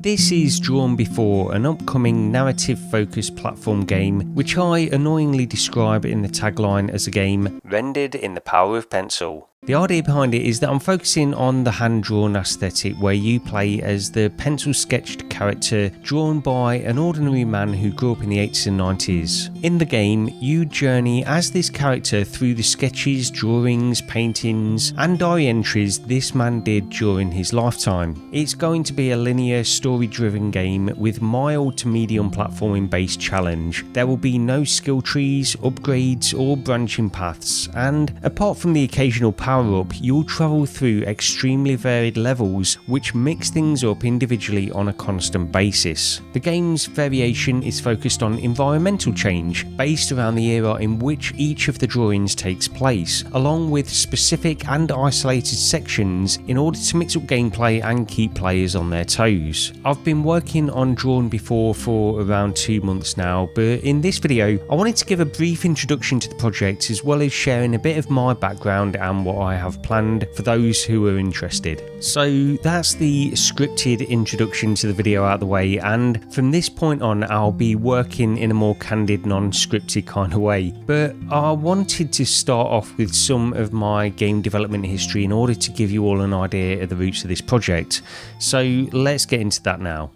This is Drawn Before, an upcoming narrative-focused platform game, which I annoyingly describe in the tagline as a game rendered in the power of pencil. The idea behind it is that I'm focusing on the hand-drawn aesthetic where you play as the pencil-sketched character drawn by an ordinary man who grew up in the 80s and 90s. In the game, you journey as this character through the sketches, drawings, paintings and diary entries this man did during his lifetime. It's going to be a linear, story-driven game with mild to medium platforming-based challenge. There will be no skill trees, upgrades or branching paths, and apart from the occasional power-up, you'll travel through extremely varied levels which mix things up individually on a constant basis. The game's variation is focused on environmental change based around the era in which each of the drawings takes place, along with specific and isolated sections in order to mix up gameplay and keep players on their toes. I've been working on Drawn Before for around 2 months now, but in this video I wanted to give a brief introduction to the project as well as sharing a bit of my background and what I have planned for those who are interested. So that's the scripted introduction to the video out of the way, and from this point on I'll be working in a more candid, non-scripted kind of way. But I wanted to start off with some of my game development history in order to give you all an idea of the roots of this project. So let's get into that now.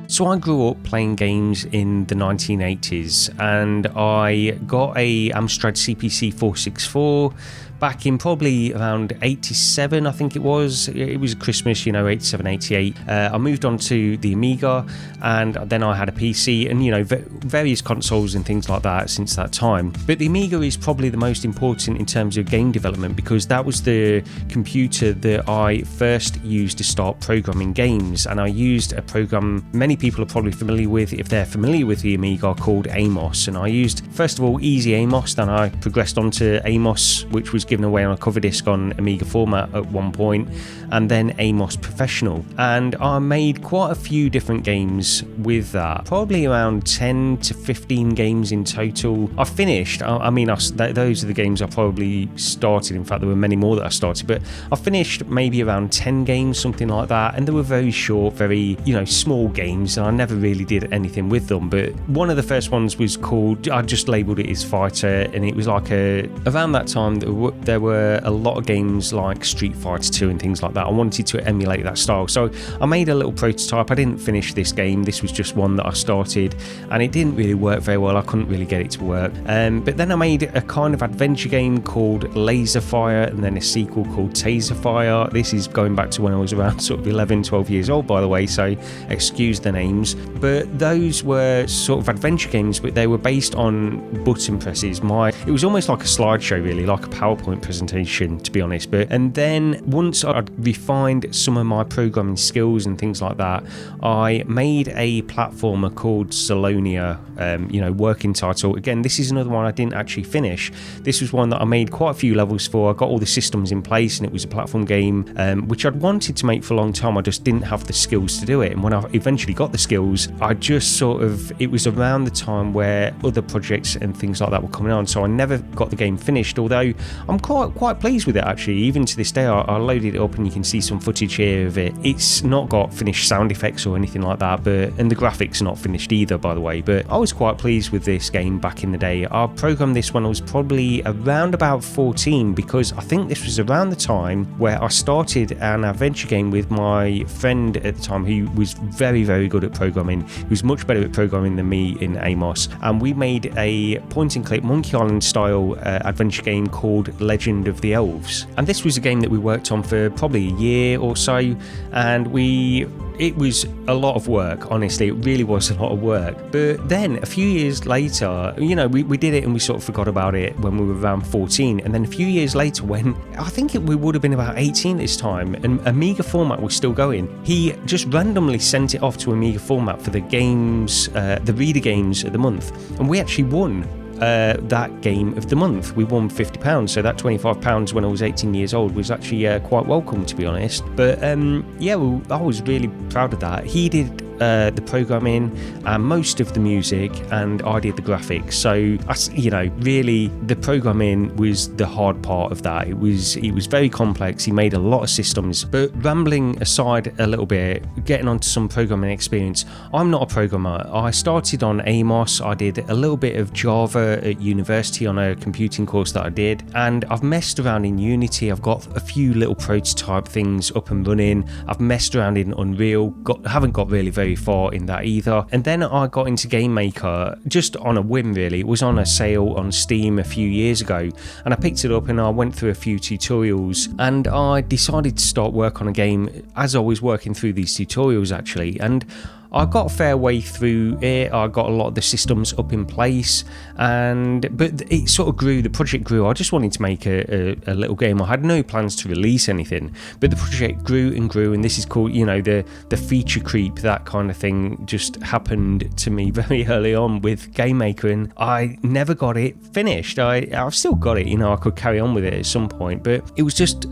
So I grew up playing games in the 1980s and I got a Amstrad CPC 464 back in probably around 87, I think it was Christmas, 87, 88. I moved on to the Amiga and then I had a PC and, various consoles and things like that since that time. But the Amiga is probably the most important in terms of game development because that was the computer that I first used to start programming games, and I used a program many people are probably familiar with if they're familiar with the Amiga called Amos. And I used, first of all, Easy Amos, then I progressed on to Amos, which was given away on a cover disc on Amiga format at one point, and then Amos Professional. And I made quite a few different games with that, probably around 10 to 15 games in total. I finished, those are the games I probably started. In fact, there were many more that I started, but I finished maybe around 10 games, something like that, and they were very short, very, small games, and I never really did anything with them. But one of the first ones was called, I just labelled it as Fighter, and it was like around that time there were a lot of games like Street Fighter 2 and things like that. I wanted to emulate that style, so I made a little prototype. I didn't finish this game, this was just one that I started, and it didn't really work very well. I couldn't really get it to work, but then I made a kind of adventure game called Laser Fire, and then a sequel called Taser Fire. This is going back to when I was around sort of 11, 12 years old, by the way, so excuse the names. But those were sort of adventure games, but they were based on button presses. It was almost like a slideshow, really, like a PowerPoint presentation, to be honest. And then once I'd refined some of my programming skills and things like that, I made a platformer called Salonia, working title. Again, this is another one I didn't actually finish. This was one that I made quite a few levels for. I got all the systems in place, and it was a platform game which I'd wanted to make for a long time. I just didn't have the skills to do it, and when I eventually got the skills, I just it was around the time where other projects and things like that were coming on, so I never got the game finished, although I'm quite pleased with it actually. Even to this day, I loaded it up and you can see some footage here of it. It's not got finished sound effects or anything like that, and the graphics are not finished either, by the way, but I was quite pleased with this game back in the day. I programmed this when I was probably around about 14, because I think this was around the time where I started an adventure game with my friend at the time who was very, very good at programming. He was much better at programming than me in Amos, and we made a point-and-click Monkey Island style adventure game called Legend of the Elves. And this was a game that we worked on for probably a year or so, and it was a lot of work, honestly. It really was a lot of work. But then a few years later, we did it and we sort of forgot about it when we were around 14. And then a few years later, when I think we would have been about 18 this time, and Amiga format was still going, he just randomly sent it off to Amiga format for the games, the reader games of the month. And we actually won that game of the month. We won £50, so that £25 when I was 18 years old was actually quite welcome, to be honest. But I was really proud of that. He did the programming and most of the music, and I did the graphics. So really the programming was the hard part of that. It was very complex. He made a lot of systems. But rambling aside a little bit, getting onto some programming experience, I'm not a programmer. I started on Amos. I did a little bit of Java at university on a computing course that I did, and I've messed around in Unity. I've got a few little prototype things up and running. I've messed around in Unreal, haven't got really very far in that either. And then I got into Game Maker just on a whim, really. It was on a sale on Steam a few years ago, and I picked it up and I went through a few tutorials, and I decided to start work on a game as I was working through these tutorials actually. And I got a fair way through it. I got a lot of the systems up in place, but it sort of grew. The project grew. I just wanted to make a little game. I had no plans to release anything, but the project grew and grew, and this is called, the feature creep. That kind of thing just happened to me very early on with Game Maker, and I never got it finished. I've still got it. I could carry on with it at some point, but it was just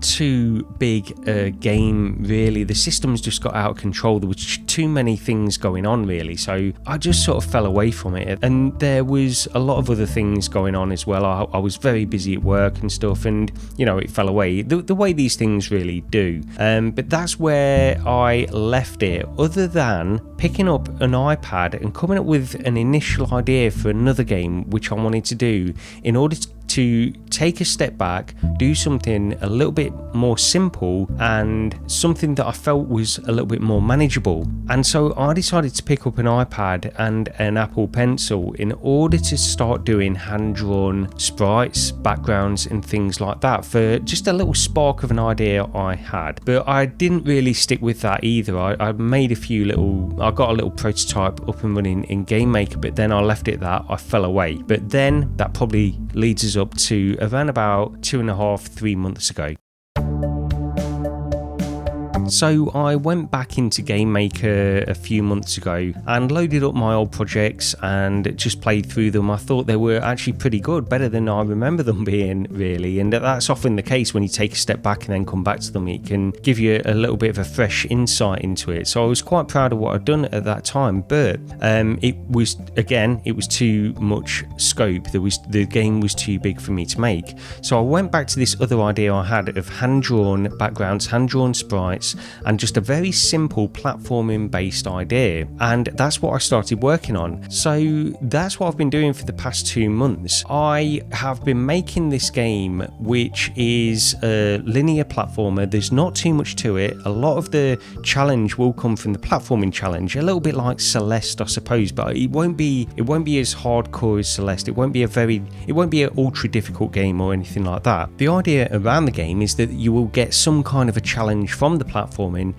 too big a game, really. The systems just got out of control. There was too many things going on, really, so I just sort of fell away from it. And there was a lot of other things going on as well. I was very busy at work and stuff, and it fell away the way these things really do. But that's where I left it, other than picking up an iPad and coming up with an initial idea for another game which I wanted to do in order to take a step back, do something a little bit more simple and something that I felt was a little bit more manageable. And so I decided to pick up an iPad and an Apple Pencil in order to start doing hand-drawn sprites, backgrounds and things like that for just a little spark of an idea I had. But I didn't really stick with that either. I made I got a little prototype up and running in Game Maker, but then I left it that. I fell away. But then that probably leads us up to around about 2.5-3 months ago. So I went back into Game Maker a few months ago and loaded up my old projects and just played through them. I thought they were actually pretty good, better than I remember them being, really. And that's often the case when you take a step back and then come back to them. It can give you a little bit of a fresh insight into it. So I was quite proud of what I'd done at that time, but it was too much scope. The game was too big for me to make. So I went back to this other idea I had of hand-drawn backgrounds, hand-drawn sprites, and just a very simple platforming based idea, and that's what I started working on. So that's what I've been doing for the past 2 months. I have been making this game, which is a linear platformer. There's not too much to it. A lot of the challenge will come from the platforming challenge, a little bit like Celeste, I suppose, but it won't be as hardcore as Celeste. It won't be an ultra difficult game or anything like that. The idea around the game is that you will get some kind of a challenge from the platforming,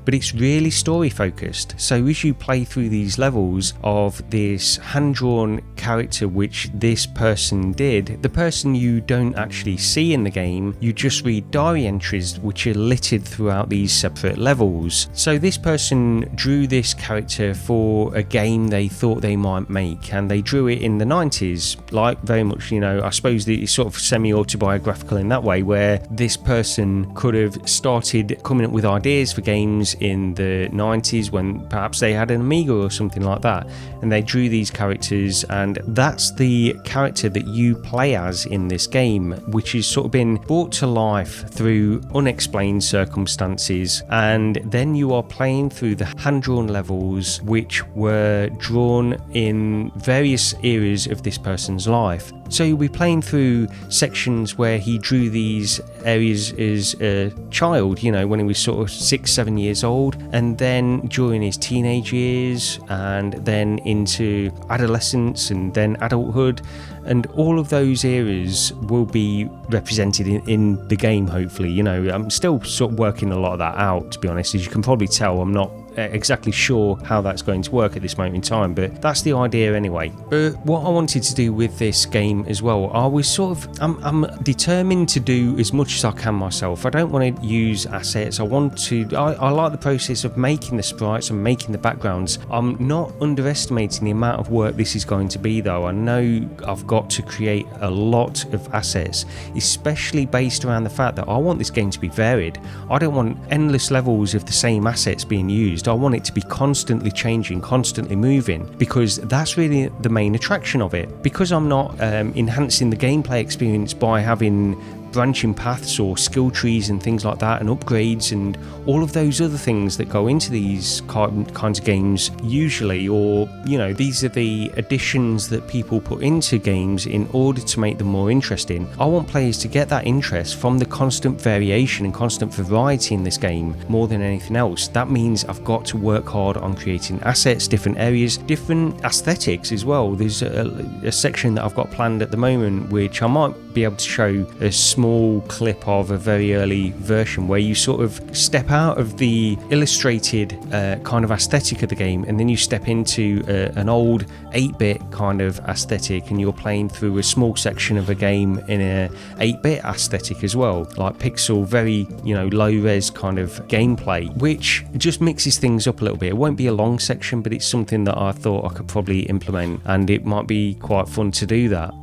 but it's really story focused. So as you play through these levels of this hand-drawn character which this person did, the person you don't actually see in the game, you just read diary entries which are littered throughout these separate levels. So this person drew this character for a game they thought they might make, and they drew it in the 90s, like very much, I suppose it's sort of semi-autobiographical in that way, where this person could have started coming up with ideas for games in the 90s when perhaps they had an Amiga or something like that, and they drew these characters, and that's the character that you play as in this game, which has sort of been brought to life through unexplained circumstances. And then you are playing through the hand-drawn levels which were drawn in various eras of this person's life. So you'll be playing through sections where he drew these areas as a child, when he was sort of 6-7 years old, and then during his teenage years, and then into adolescence, and then adulthood, and all of those eras will be represented in the game, hopefully. I'm still sort of working a lot of that out, to be honest. As you can probably tell, I'm not exactly sure how that's going to work at this moment in time, but that's the idea anyway. But what I wanted to do with this game as well, I was I'm determined to do as much as I can myself. I don't want to use assets. I like the process of making the sprites and making the backgrounds. I'm not underestimating the amount of work this is going to be, though. I know I've got got to create a lot of assets, especially based around the fact that I want this game to be varied. I don't want endless levels of the same assets being used. I want it to be constantly changing, constantly moving, because that's really the main attraction of it. Because I'm not enhancing the gameplay experience by having branching paths or skill trees and things like that, and upgrades and all of those other things that go into these kinds of games usually, or these are the additions that people put into games in order to make them more interesting. I want players to get that interest from the constant variation and constant variety in this game more than anything else. That means I've got to work hard on creating assets, different areas, different aesthetics as well. There's a section that I've got planned at the moment which I might be able to show a small clip of a very early version, where you sort of step out of the illustrated kind of aesthetic of the game, and then you step into an old 8-bit kind of aesthetic, and you're playing through a small section of a game in a 8-bit aesthetic as well, like pixel, very low res kind of gameplay, which just mixes things up a little bit. It won't be a long section, but it's something that I thought I could probably implement, and it might be quite fun to do that.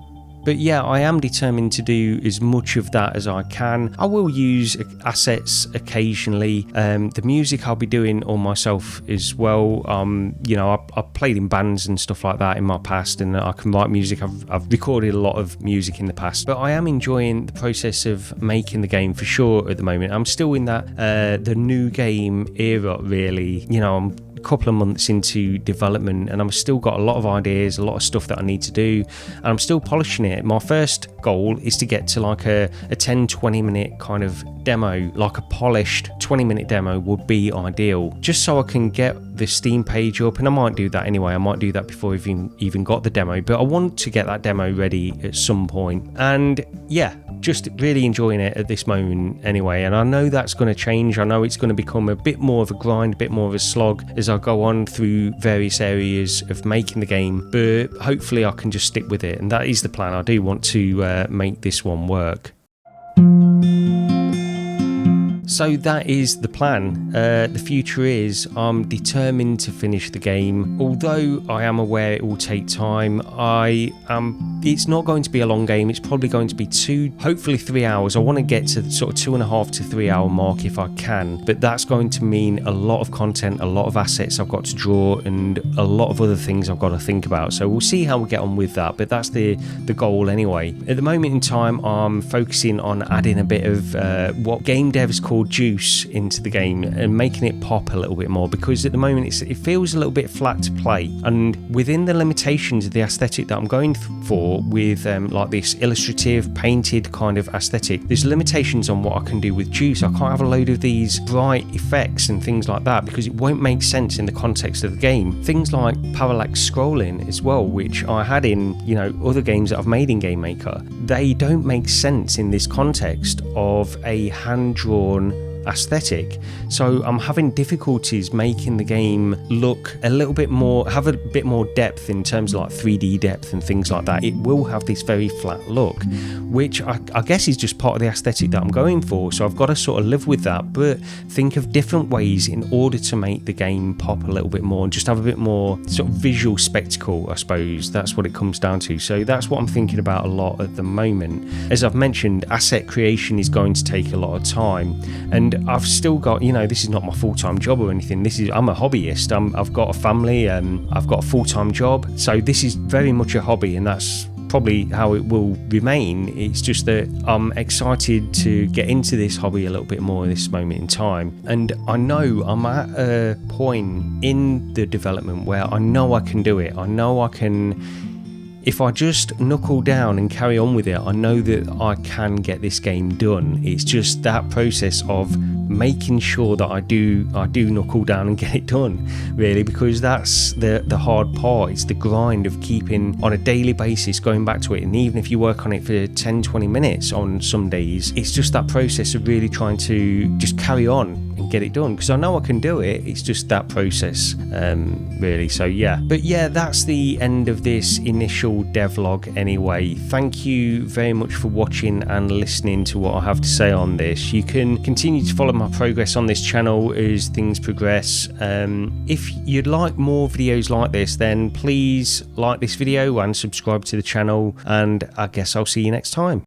But yeah, I am determined to do as much of that as I can. I will use assets occasionally. The music I'll be doing all myself as well. I've played in bands and stuff like that in my past, and I can write music. I've recorded a lot of music in the past, but I am enjoying the process of making the game for sure at the moment. I'm still in that the new game era, really. I'm couple of months into development, and I've still got a lot of ideas, a lot of stuff that I need to do, and I'm still polishing it. My first goal is to get to like a 10-20 minute kind of demo, like a polished 20-minute demo would be ideal, just so I can get the Steam page up, and I might do that anyway. I might do that before I've even got the demo, but I want to get that demo ready at some point. And yeah, just really enjoying it at this moment anyway, and I know that's going to change. I know it's going to become a bit more of a grind, a bit more of a slog as I go on through various areas of making the game, but hopefully I can just stick with it, and that is the plan. I do want to make this one work. So that is the plan. The future is I'm determined to finish the game. Although I am aware it will take time, it's not going to be a long game. It's probably going to be 2, hopefully 3 hours. I want to get to the sort of 2.5 to 3 hour mark if I can, but that's going to mean a lot of content, a lot of assets I've got to draw, and a lot of other things I've got to think about. So we'll see how we get on with that, but that's the goal anyway. At the moment in time, I'm focusing on adding a bit of what game devs call juice into the game and making it pop a little bit more, because at the moment it feels a little bit flat to play, and within the limitations of the aesthetic that I'm going for with like this illustrative painted kind of aesthetic, there's limitations on what I can do with juice. I can't have a load of these bright effects and things like that because it won't make sense in the context of the game. Things like parallax scrolling as well, which I had in other games that I've made in Game Maker, they don't make sense in this context of a hand-drawn aesthetic. So I'm having difficulties making the game look a little bit more, have a bit more depth in terms of like 3D depth and things like that. It will have this very flat look, which I guess is just part of the aesthetic that I'm going for. So I've got to sort of live with that, but think of different ways in order to make the game pop a little bit more and just have a bit more sort of visual spectacle, I suppose. That's what it comes down to. So that's what I'm thinking about a lot at the moment. As I've mentioned, asset creation is going to take a lot of time, and I've still got, this is not my full-time job or anything. I'm a hobbyist. I've got a family, I've got a full-time job. So this is very much a hobby, and that's probably how it will remain. It's just that I'm excited to get into this hobby a little bit more at this moment in time. And I know I'm at a point in the development where I know I can do it. I know I can. If I just knuckle down and carry on with it, I know that I can get this game done. It's just that process of making sure that I do knuckle down and get it done, really, because that's the hard part. It's the grind of keeping on a daily basis, going back to it, and even if you work on it for 10-20 minutes on some days, it's just that process of really trying to just carry on and get it done, because I know I can do it. It's just that process, really. So yeah, but yeah, that's the end of this initial devlog anyway. Thank you very much for watching and listening to what I have to say on this. You can continue to follow my progress on this channel as things progress. If you'd like more videos like this, then please like this video and subscribe to the channel, and I guess I'll see you next time.